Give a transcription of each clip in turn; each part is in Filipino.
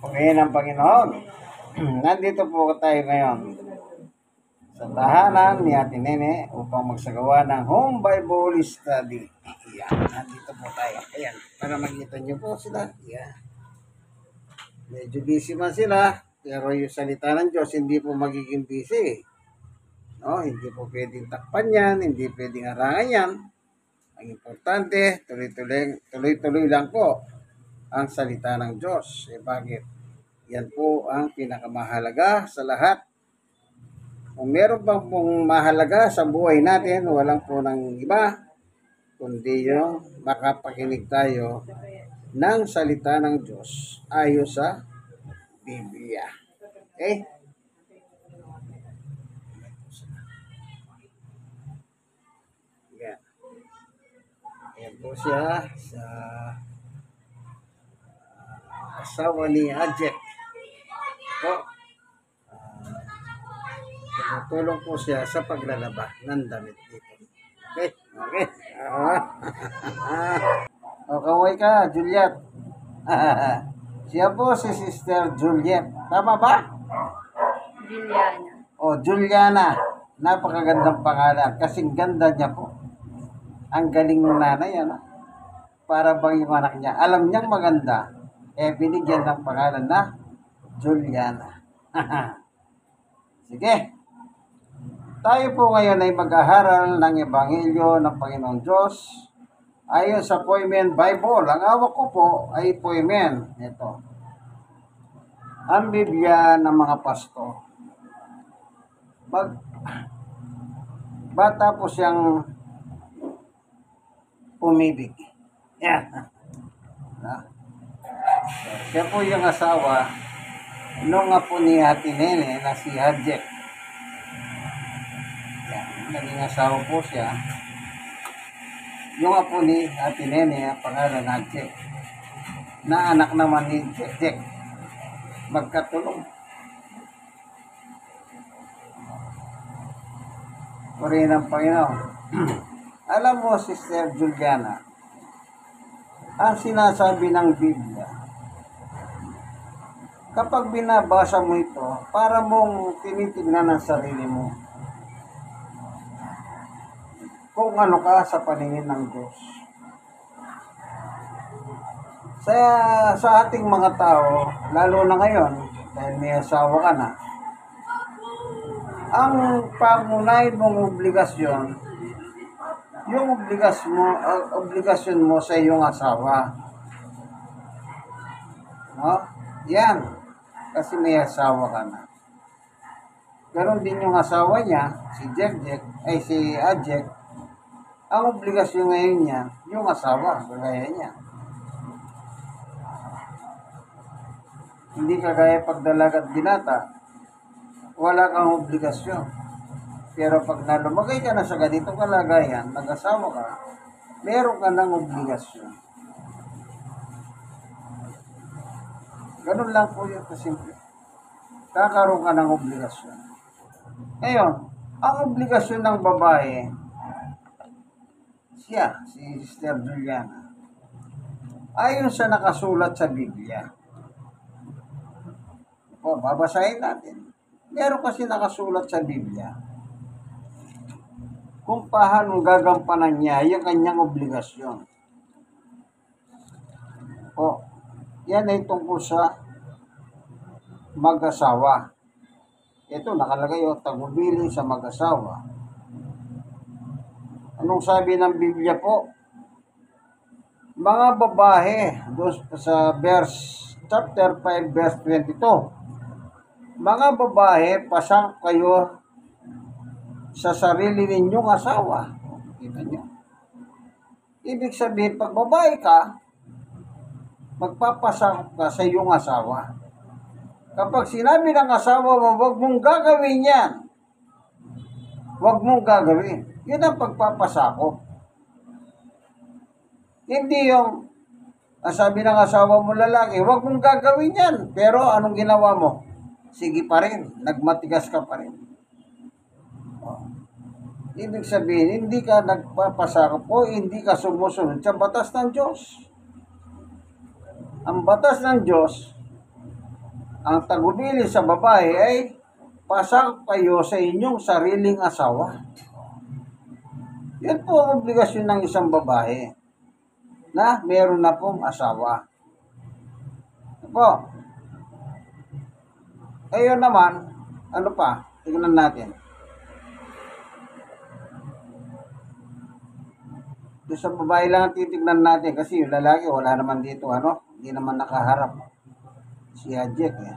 Pagkain ng Panginoon. Nandito po tayo ngayon sa tahanan ni Ate Nene upang magsagawa ng home Bible study. Yan, nandito po tayo. Ayan, para makita niyo po sila. Yan. Medyo busy man sila, pero yung salita ng Diyos hindi po magiging busy. No, hindi po pwedeng takpan yan, hindi pwedeng harangan yan. Ang importante, tuloy-tuloy lang po ang salita ng Diyos. Bakit? Yan po ang pinakamahalaga sa lahat. Kung meron bang pong mahalaga sa buhay natin, walang po ng iba, kundi yung makapakinig tayo ng salita ng Diyos ayon sa Biblia. Okay? Yan. Yan po siya sa asawa ni Ajek. Po. Tumutulong po siya sa paglalaba ng damit dito. Okay? Okay. O, kaway ka, Juliet. Siya po si Sister Juliet. Tama ba? Juliana. O, Juliana. Napakagandang pangalan. Kasing ganda niya po. Ang galing ng nanay, ano? Para bang yung anak niya. Alam niyang maganda. Binigyan ng pangalan na Juliana. Sige. Tayo po ngayon ay mag-aaral ng Ebanghelyo ng Panginoong Diyos ayon sa Poimen Bible. Ang hawak ko po ay Poimen. Ito. Ang Biblia ng mga pasto. Bata po siyang umibig. Yan. Siya po yung asawa nung apo ni Ate Nene na si Ajek. Yan. Naging asawa po siya. Yung apo ni Ate Nene, ang pangalan Ajek. Na anak naman ni Jek. Magkatulong. Puri ng Panginoon. Alam mo, Sister Juliana, ang sinasabi ng Biblia, kapag binabasa mo ito, para mong tinitignan ang sarili mo kung ano ka sa paningin ng Diyos. Sa ating mga tao, lalo na ngayon, dahil may asawa ka na, ang pangunahing mong obligasyon, yung obligasyon mo sa iyong asawa. No? Yan. Kasi may asawa ka na. Ganon din yung asawa niya, si si Ajek, ang obligasyon ngayon niya, yung asawa, kagaya niya. Hindi kagaya pagdalaga at binata, wala kang obligasyon. Pero pag nalumagay ka na sa ganitong kalagayan, nag-asawa ka, meron ka ng obligasyon. Ganun lang po yun kasimple. Kakaroon ka ng obligasyon. Ngayon, ang obligasyon ng babae, siya, si Sister Juliana, ayon sa nakasulat sa Biblia. O, babasahin natin. Meron kasi nakasulat sa Biblia kung paano gagampanan niya yung kanyang obligasyon. O, yan ay tungkol sa mag-asawa. Ito, nakalagay o, tagubilin sa mag-asawa. Anong sabi ng Biblia po? Mga babae, sa chapter 5, verse 22. Mga babae, pasang kayo sa sarili ninyong asawa. Kita nyo? Ibig sabihin, pag babae ka, magpapasakop ka sa iyong asawa. Kapag sinabi ng asawa mo, huwag mong gagawin yan. Huwag mong gagawin. Yun ang pagpapasakop. Hindi yung sabi ng asawa mo lalaki, huwag mong gagawin yan. Pero anong ginawa mo? Sige pa rin. Nagmatigas ka pa rin. Ibig sabihin, hindi ka nagpapasakop o hindi ka sumusunod sa batas ng Diyos. Ang batas ng Diyos, Ang tagubilin sa babae ay pasakop kayo sa inyong sariling asawa. Yan po ang obligasyon ng isang babae na meron na pong asawa. Po. Ngayon naman, ano pa? Tingnan natin. Doon sa babae lang ang titignan natin kasi yung lalaki wala naman dito, ano? Hindi naman nakaharap. Si Ajek eh.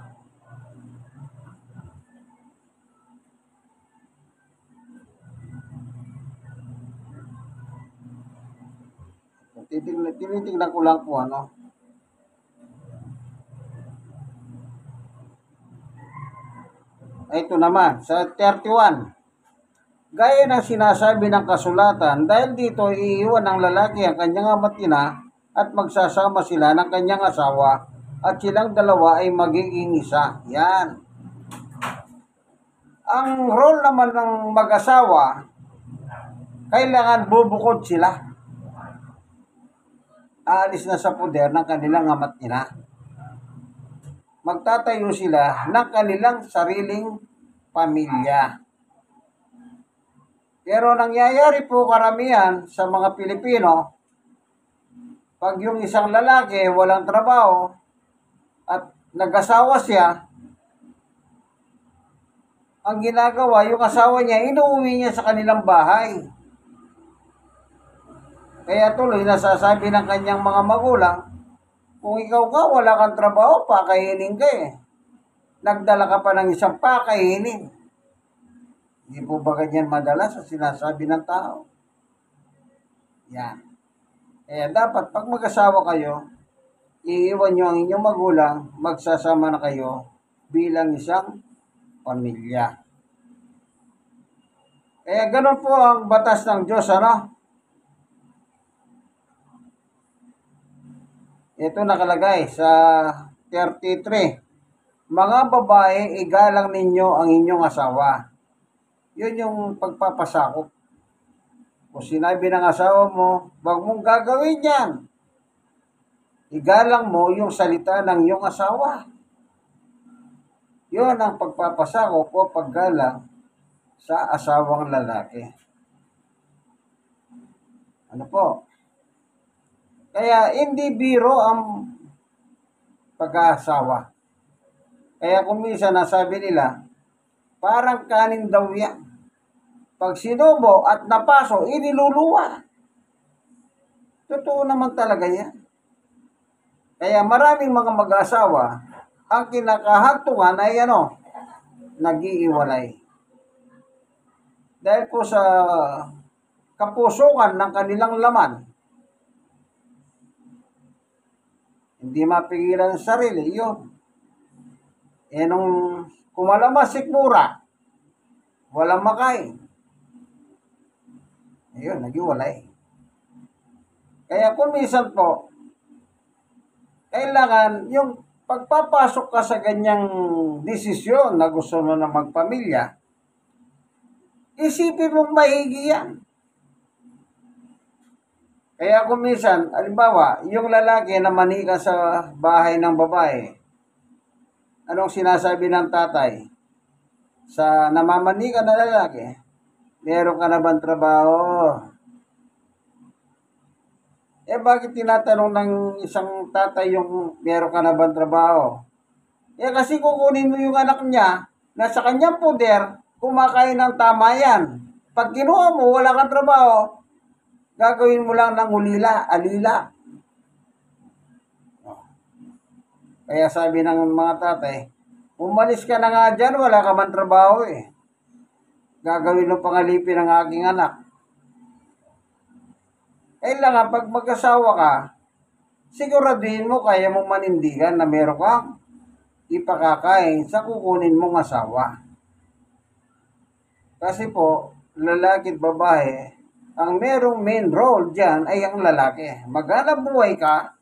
Tinitignan ko lang po, ano? Ito naman, sa 31. Gaya ng sinasabi ng kasulatan, dahil dito iiwan ng lalaki ang kanyang ama't ina at magsasama sila ng kanyang asawa at silang dalawa ay magiging isa. Yan. Ang role naman ng mag-asawa, kailangan bubukod sila. Aalis na sa poder ng kanilang ama't ina. Magtatayo sila ng kanilang sariling pamilya. Pero nangyayari po karamihan sa mga Pilipino, pag yung isang lalaki walang trabaho at nag-asawa siya, ang ginagawa, yung asawa niya, inuuwi niya sa kanilang bahay. Kaya tuloy nasasabi ng kanyang mga magulang, kung ikaw ka, wala kang trabaho, pakainin ka eh. Nagdala ka pa ng isang pakainin. Hindi po ba ganyan madalas sa sinasabi ng tao? Yan. Kaya dapat pag mag-asawa kayo, iiwan nyo ang inyong magulang, magsasama na kayo bilang isang pamilya. Kaya ganun po ang batas ng Diyos, ano? Ito nakalagay sa 33. Mga babae, igalang ninyo ang inyong asawa. Yun yung pagpapasakop. Kung sinabi ng asawa mo, wag mong gagawin yan. Igalang mo yung salita ng iyong asawa. Yun ang pagpapasakop o paggalang sa asawang lalaki. Ano po? Kaya hindi biro ang pag-aasawa. Kaya kung minsan nasabi nila, parang kanin daw yan. Pag sinubo at napaso, iniluluwa. Totoo naman talaga yan. Kaya maraming mga mag-asawa, ang kinakahantungan ay nag-iiwalay. Dahil po sa kapusukan ng kanilang laman, hindi mapigilan sa sarili, yun. Nung kumalamas sikmura, walang makain. Ayun, nag-iwalay. Kaya kung minsan po, kailangan yung pagpapasok ka sa ganyang desisyon na gusto mo na magpamilya, isipin mong maigi yan. Kaya kung minsan, halimbawa, yung lalaki na manika sa bahay ng babae, anong sinasabi ng tatay? Sa namamanika na lalaki, meron ka na bang trabaho? Bakit tinatanong ng isang tatay yung meron ka na bang trabaho? Kasi kukunin mo yung anak niya na sa kanyang poder, kumakain ng tama yan. Pag kinuha mo, wala kang trabaho, gagawin mo lang ng alila. Kaya sabi ng mga tatay, umalis ka na nga dyan, wala ka man trabaho eh. Gagawin mo pangalipin ng aking anak. Kailangan pag mag-asawa ka, siguraduhin mo kaya mong manindigan na meron kang ipakakain sa kukunin mong asawa. Kasi po, lalaki at babae, ang merong main role dyan ay ang lalaki. Maghanap buhay ka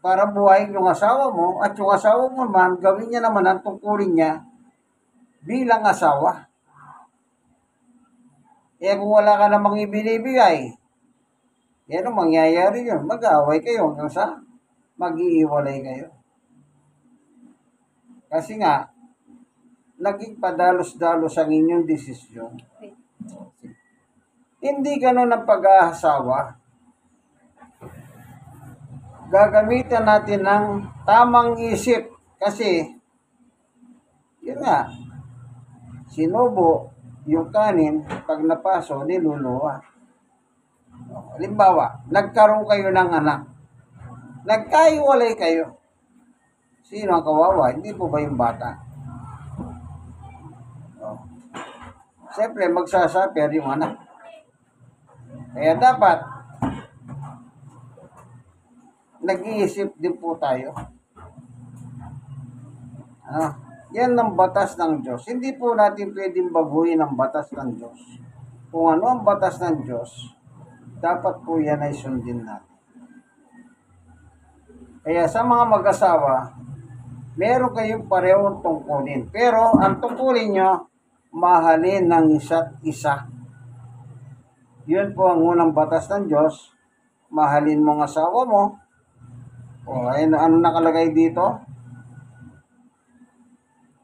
para buhayin yung asawa mo at yung asawa mo naman, gawin niya naman ang tungkulin niya bilang asawa. Kung wala ka namang ibinibigay, yan ang mangyayari yun. Mag-aaway kayo hanggang sa mag-iiwalay kayo. Kasi nga, naging padalos-dalos ang inyong desisyon. Hindi ganun ang pag-aasawa. Gagamitan natin ng tamang isip kasi, yun nga, sinubo yung kanin, pag napaso, niluluwa. Halimbawa, nagkaroon kayo ng anak. Nagkaiwalay kayo. Sino ang kawawa? Hindi po ba yung bata? Siyempre, magsasaper yung anak. Kaya dapat, nag-iisip din po tayo. Yan ang batas ng Diyos. Hindi po natin pwedeng baguhin ang batas ng Diyos. Kung ano ang batas ng Diyos, dapat po yan ay sundin natin. Kaya sa mga mag-asawa, meron kayong parehong tungkulin. Pero ang tungkulin nyo, mahalin ng isa't isa. Yun po ang unang batas ng Diyos. Mahalin mo ang asawa mo. O, ano nakalagay dito?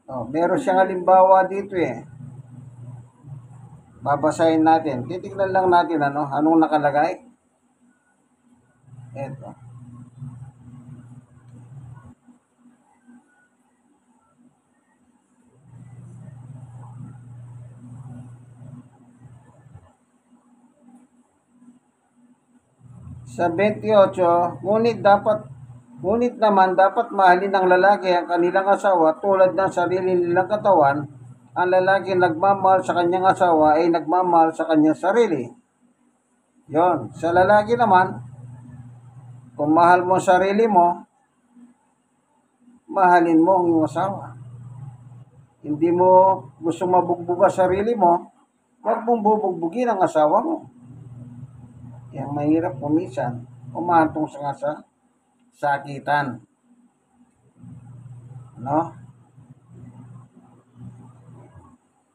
Meron siyang halimbawa dito eh. Babasahin natin. Titignan lang natin anong nakalagay. Ito. Sa 28, ngunit naman dapat mahalin ng lalaki ang kanilang asawa tulad ng sarili nilang katawan. Ang lalaki nagmamahal sa kanyang asawa ay nagmamahal sa kanyang sarili. Yon. Sa lalaki naman, kung mahal mo sarili mo, mahalin mo ang iyong asawa. Hindi mo gusto mabugbog ang sarili mo, huwag mong bubugbugin ang asawa mo. Yang mahirap kumisan, umantong sa sakitan.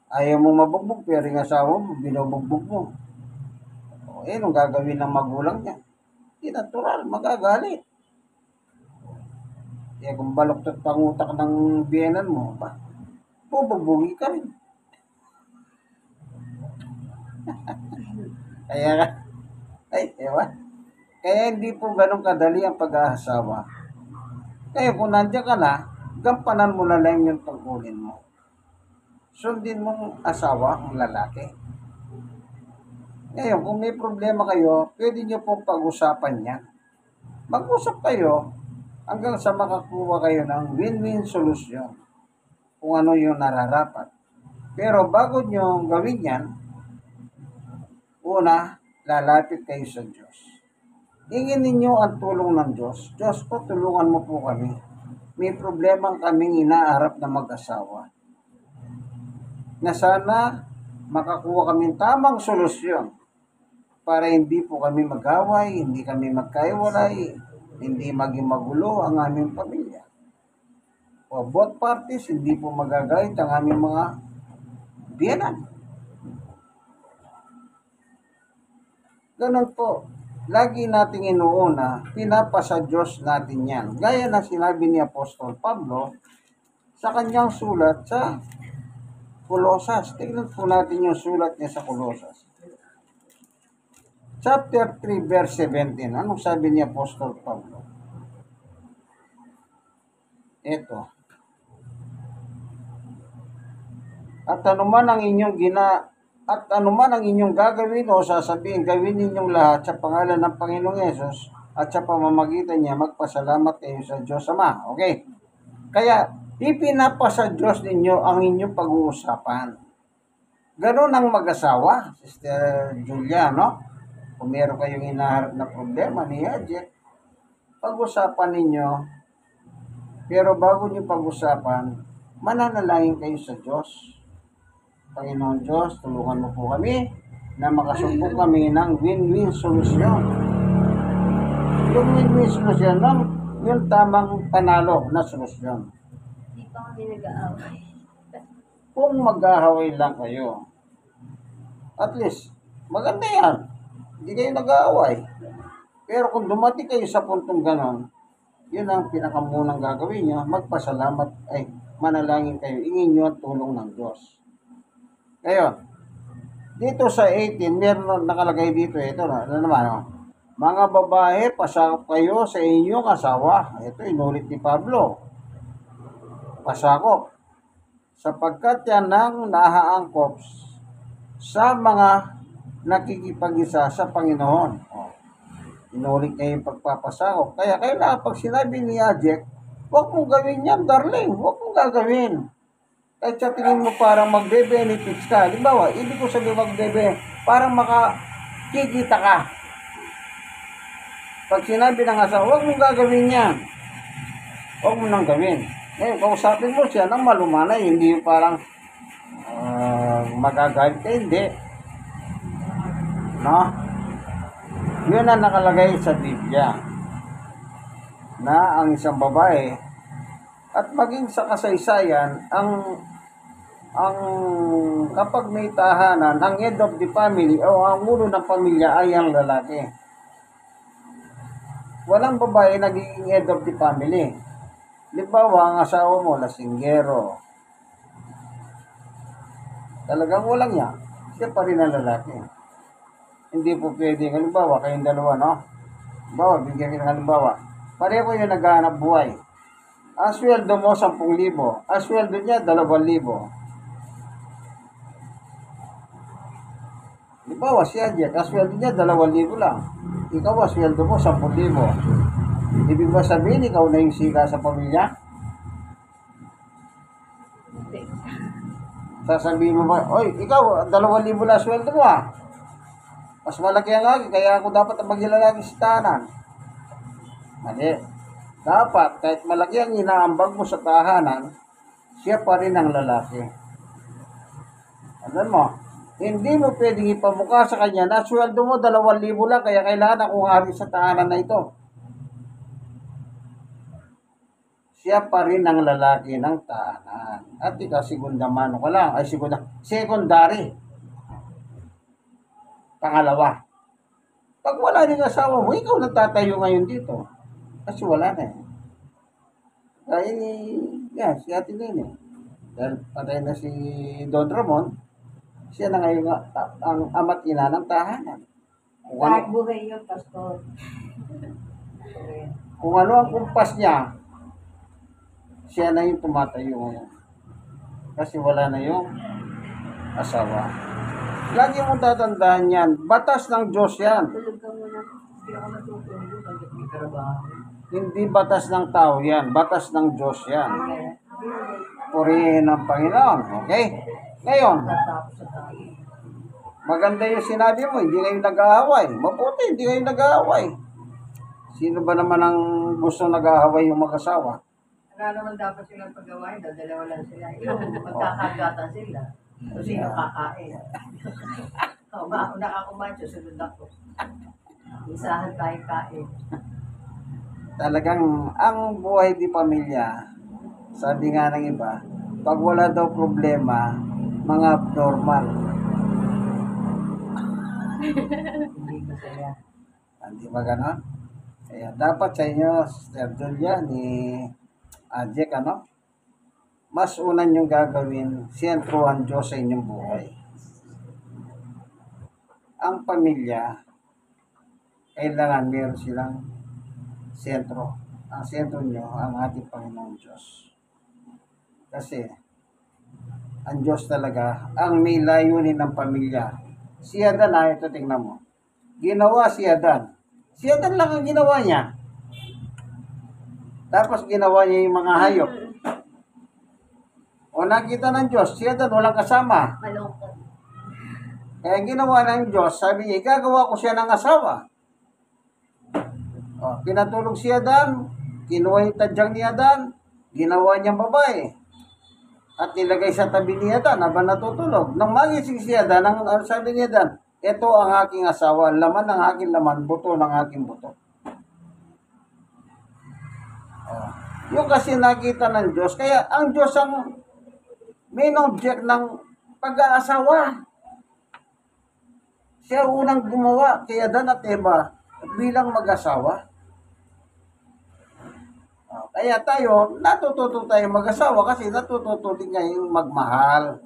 Ayaw mo mabugbog, pero yung asawa mo, binubugbog mo. Anong gagawin ng magulang niya? Di natural, magagalit. Kung baluktot pangutak ng biyenan mo, bubugbugin ka rin. Kaya hindi po ganun kadali ang pag-aasawa. Kaya kung nandiyan ka na, gampanan mo na lang yung tungkulin mo. Sundin mong asawa, ang lalaki. Ngayon, kung may problema kayo, pwede nyo pong pag-usapan yan. Mag-usap kayo hanggang sa makakuha kayo ng win-win solution kung ano yung nararapat. Pero bago nyo gawin yan, una, lalapit kayo sa Diyos. Hingin ninyo ang tulong ng Diyos. Diyos po, tulungan mo po kami. May problema kaming inaarap na mag-asawa. Na sana makakuha kami tamang solusyon para hindi po kami mag-away, hindi kami magkaiwalay, hindi maging magulo ang aming pamilya. O both parties, hindi po magagayat ang aming mga biyenan. Ganun po. Lagi nating inuuna, pinapasa Diyos natin yan. Gaya na sinabi ni Apostol Pablo sa kanyang sulat sa Colosas. Tingnan po natin yung sulat niya sa Colosas. Chapter 3, verse 17. Anong sabi ni Apostol Pablo? Ito. At anuman ang inyong gagawin o sasabihin, gawin ninyong lahat sa pangalan ng Panginoong Yesus at sa pamamagitan niya, magpasalamat kayo sa Diyos Ama. Okay? Kaya, ipinapasa Diyos ninyo ang inyong pag-uusapan. Ganon ang mag-asawa, Sister Julia, no? Kung meron kayong inaharap na problema ni Hadjet, pag-usapan ninyo. Pero bago nyo pag-usapan, mananalangin kayo sa Diyos. Panginoon Diyos, tulungan mo po kami na makasumpong kami ng win-win solusyon. Yung win-win solusyon lang, yung tamang panalo na solusyon. Hindi pa kami nag-aaway. Kung mag-aaway lang kayo, at least, maganda yan. Hindi kayo nag-aaway. Pero kung dumating kayo sa puntong ganon, yun ang pinakamunang gagawin nyo, manalangin kayo, ingin nyo ang tulong ng Diyos. Ngayon, dito sa 18, meron nakalagay dito, ito na, ano naman, oh. Mga babae, pasakop kayo sa inyong asawa. Ito, inulit ni Pablo. Pasakop. Sapagkat yan ang nahaangkop sa mga nakikipag-isa sa Panginoon. Oh, inulit niya yung pagpapasakop. Kaya kailangan pag sinabi ni Ajek, huwag mong gawin yan, darling. Huwag mong gagawin. Kahit sa tingin mo parang magbe-benefits ka. Halimbawa, ibig ko sabihin parang makikita ka. Pag sinabi ng asawa, huwag mong gagawin yan. Huwag mo nang gawin. Ngayon, kausapin mo siya ng malumanay, hindi yung parang magagalit ka, hindi. No? Yun ang nakalagay sa Biblia. Na ang isang babae, at maging sa kasaysayan, ang kapag may tahanan, ang head of the family o ang ulo ng pamilya ay ang lalaki. Walang babae nagiging head of the family. Halimbawa, ang asawa mo, lasinggero. Talagang walang yan. Siya pa rin ang lalaki. Hindi po pwede. Halimbawa, kayong dalawa, no? Halimbawa, bigyan kita ng halimbawa. Pareho yung naghahanap buhay. Ang sweldo mo, 10,000. Ang sweldo niya, 2,000. Halimbawa, siya Jack, ang sweldo niya, 2,000 lang. Ikaw, ang sweldo mo, 10,000. Ibig ba sabihin, ikaw na yung sika sa pamilya? Hindi. Sasabihin mo ba, oy, ikaw, 2,000 lang sweldo mo ah. Mas malaki ang lagi, kaya ako dapat maghilalagi sa tahanan. Mali. Dapat, kahit malaki ang inaambag mo sa tahanan, siya pa rin ang lalaki. Alam mo, hindi mo pwedeng ipamukha sa kanya na sweldo mo 2,000 lang, kaya kailangan akong hari sa tahanan na ito. Siya pa rin ang lalaki ng tahanan. At ikaw, segundamano ka lang. Ay, secondary. Pangalawa. Pag wala rin asawa mo, ikaw nagtatayo ngayon dito. Kasi wala na eh. Dahil si Ate Nene. Dahil patay na si Don Ramon, siya na ngayon ang ama't ina ng tahanan. Kahit buhay yun, Pastor. Kung ano ang kumpas niya, siya na yung tumatayo ngayon. Kasi wala na yung asawa. Lagi mong tatandaan yan. Batas ng Diyos yan. Tulog ka muna. Hindi ako natutulog. Pagkat may trabaho. Hindi batas ng tao yan. Batas ng Diyos yan. Kaya, Purihin ng Panginoon. Okay? Ngayon, tatapos sa tayo. maganda yung sinabi mo. Hindi kayo nag-aaway. Mabuti, hindi kayo nag-aaway. Sino ba naman ang gusto nag-aaway yung mag-asawa? Wala naman dapat silang pag-gawain, dalawa lang sila. Yung magkakagatan sila. Kung sino kakain. Ako nakakumain, susunod ako. Isahan tayo kain. Talagang ang buhay di pamilya, sabi nga ng iba, pag wala daw problema, mga abnormal. Hindi masaya. Hindi ba ganon? Kaya dapat sa inyo, Sister Julia, ni Ajek, mas una niyong gagawin, sentro ang Diyos sa inyong buhay. Ang pamilya, kailangan meron silang sentro. Ang sentro niyo, ang ating Panginoong Diyos. Kasi, ang Diyos talaga, ang may layunin ng pamilya. Si Adan, ito tingnan mo. Ginawa si Adan. Si Adan lang ang ginawa niya. Tapos ginawa niya yung mga hayop. O nakita ng Diyos, si Adan walang kasama. Malungkot. Kaya ginawa ng Diyos, sabi niya, gagawa ko siya ng asawa. O, pinatulog si Adan, kinuha yung tadyang ni Adan, ginawa niyang babae. At nilagay sa tabi ni Adan habang natutulog. Nang magising si Adan, ang sabi ni Adan, ito ang aking asawa, laman ng aking laman, buto ng aking buto. Yung kasi nakita ng Diyos, kaya ang Diyos ang main object ng pag-aasawa. Siya unang gumawa kay Adan at Eva bilang mag-asawa. Kaya tayo, natututo tayo mag-asawa kasi natututo din ngayong magmahal.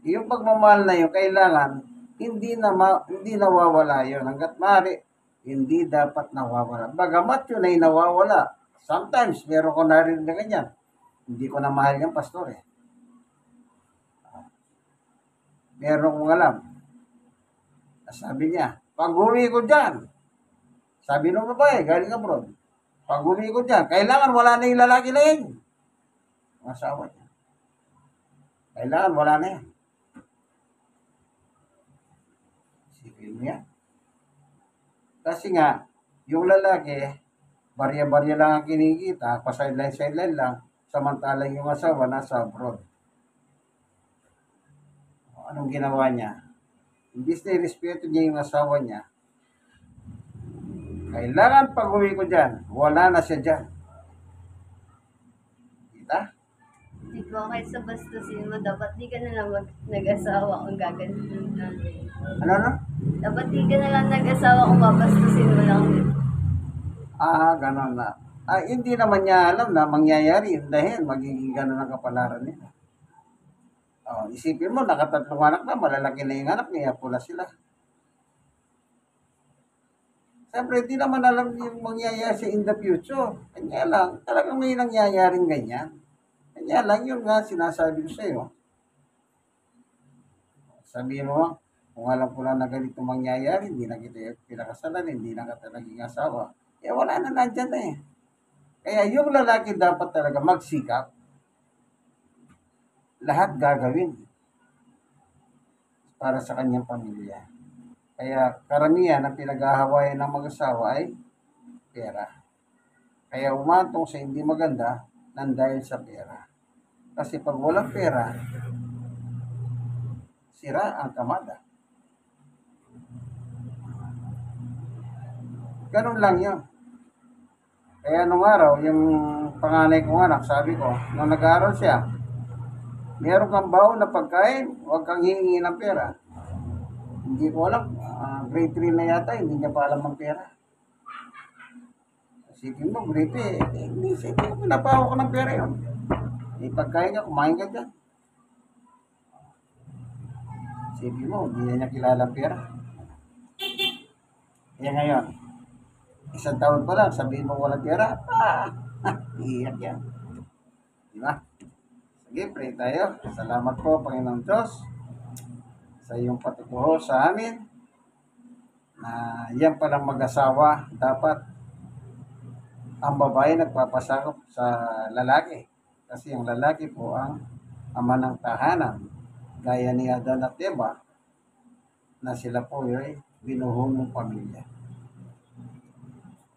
Yung pagmamahal na yun, kailangan hindi nawawala yun. Hanggat maaari, hindi dapat nawawala. Bagamat yun ay nawawala. Sometimes, meron ko narinig na ganyan. Hindi ko na mahal yung pastor eh. Meron kong alam. Sabi niya, pag uwi ko dyan, sabi nung babae, galing abroad, pag uwi ko dyan, kailangan wala na yung lalaki na yun. Ang asawa niya. Kailangan wala na yan. Sipin niya. Kasi nga, yung lalaki, barya-barya lang ang kinikita, pa-sideline-sideline lang, samantalang yung asawa nasa abroad. Anong ginawa niya? Imbis na respeto niya yung asawa niya, kailangan pag uwi ko dyan, wala na siya dyan. Kita? Di ba kahit sa bastusin mo, dapat di ka na lang nag-asawa kung gaganon namin. Ano? Dapat di ka na lang nag-asawa kung babastusin mo lang. Ganon na. Hindi naman niya alam na mangyayari yun dahil magiging ganon ang kapalaran niya. Isipin mo, nakatatlong anak na, malalaki na yung anak niya, pula sila. Siyempre, hindi naman alam yung mangyayari in the future. Kanya lang, talagang may nangyayaring ganyan. Kanya lang, yun nga, sinasabi ko sa'yo. Sabihin mo, kung alam ko lang na ganito mangyayari, hindi na kita pinakasalan, hindi na kita naging asawa. Wala na, nandyan na eh. Kaya yung lalaki dapat talaga magsikap. Lahat gagawin para sa kanyang pamilya. Kaya karamihan ang pinag-ahawayan ng mag-asawa ay pera. Kaya umantong sa hindi maganda nang dahil sa pera. Kasi pag walang pera, sira ang kamada. Ganun lang yun. Kaya nung araw, yung panganay kong anak, sabi ko, nung nag-aaral siya, meron kang baon na pagkain, huwag kang hihingi ng pera. Hindi ko alam, grade 3 na yata, hindi niya pa alam ang pera. Isipin mo, grade 3, hindi ko pinapawa ko ng pera yun. Pagkain ka, kumain ka dyan. Isipin mo, hindi niya kilala ang pera. Kaya ngayon, isang taon pa lang, sabihin mo walang pera, iiyak yan. Diba? Sige, pray tayo. Salamat po, Panginoon Diyos, sa iyong patutuho sa amin na yan palang mag-asawa, dapat ang babae nagpapasakop sa lalaki. Kasi ang lalaki po ang ama ng tahanan, gaya ni Adan at Eva, na sila po ay binuhong pamilya.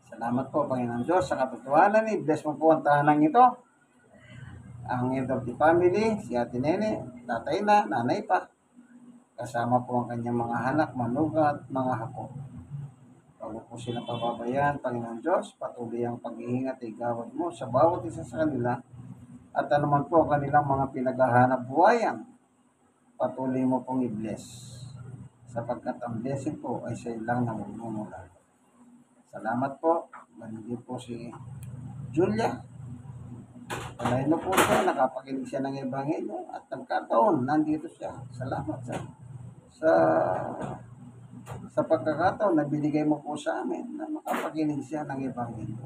Salamat po, Panginoon Diyos, sa katotohanan. I-bless mo po ang tahanan ito. Ang head of the family, si Ate Nene, tatay na, nanay pa. Kasama po ang kanyang mga anak, manuga at mga hapon. Bago po silang pababayaan, Panginoon Diyos, patuloy ang pag-iingat ay gawad mo sa bawat isa sa kanila at anuman po kanilang mga pinaghahanap buhayan. Patuloy mo pong i-bless sapagkat ang blessing po ay sa ilang namumula. Salamat po. Manigin po si Julia. Palain na po siya, nakapakinig siya ng Ebanghelyo at nagkataon, nandito siya. Salamat sa pagkakataon na binigay mo po sa amin na makapakinig siya ng Ebanghelyo.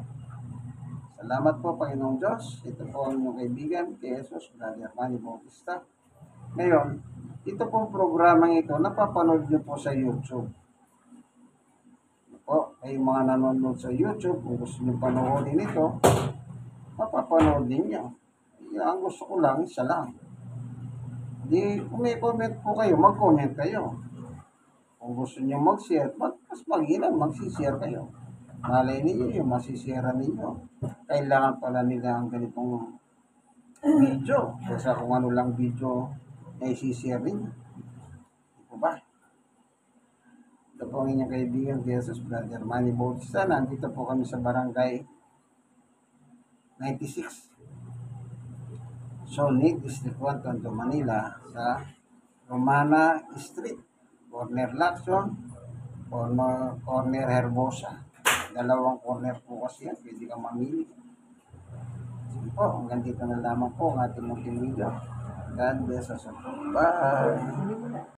Salamat po, Panginoong Diyos. Ito po ang inyong kaibigan, kay Jesus, Brother Manny Bautista. Ngayon, ito pong programang ito, napapanood niyo po sa YouTube. Po, ay mga nanonood sa YouTube, kung gusto niyo panoorin ito, mapapanood ninyo. Ang gusto ko lang, isa lang. Kung may comment po kayo, mag-comment kayo. Kung gusto niyo mag-share, mas mag-ilan, mag-share kayo. Malay ninyo yung masishare ninyo. Kailangan pala nila ang ganitong video. Kasi kung ano lang video na isi-share ninyo. Di po ba? Ito po ang inyong kaibigan, Jesus, Brother Manny Bautista. Nandito po kami sa barangay 96. Solid, District 1, Tondo, Manila, sa Romana Street, corner Lacson, corner Herbosa. Dalawang corner po kasi yan, pwede kang mamili. po. Hanggang dito na lamang po ang ating munting video. God bless us all. Bye!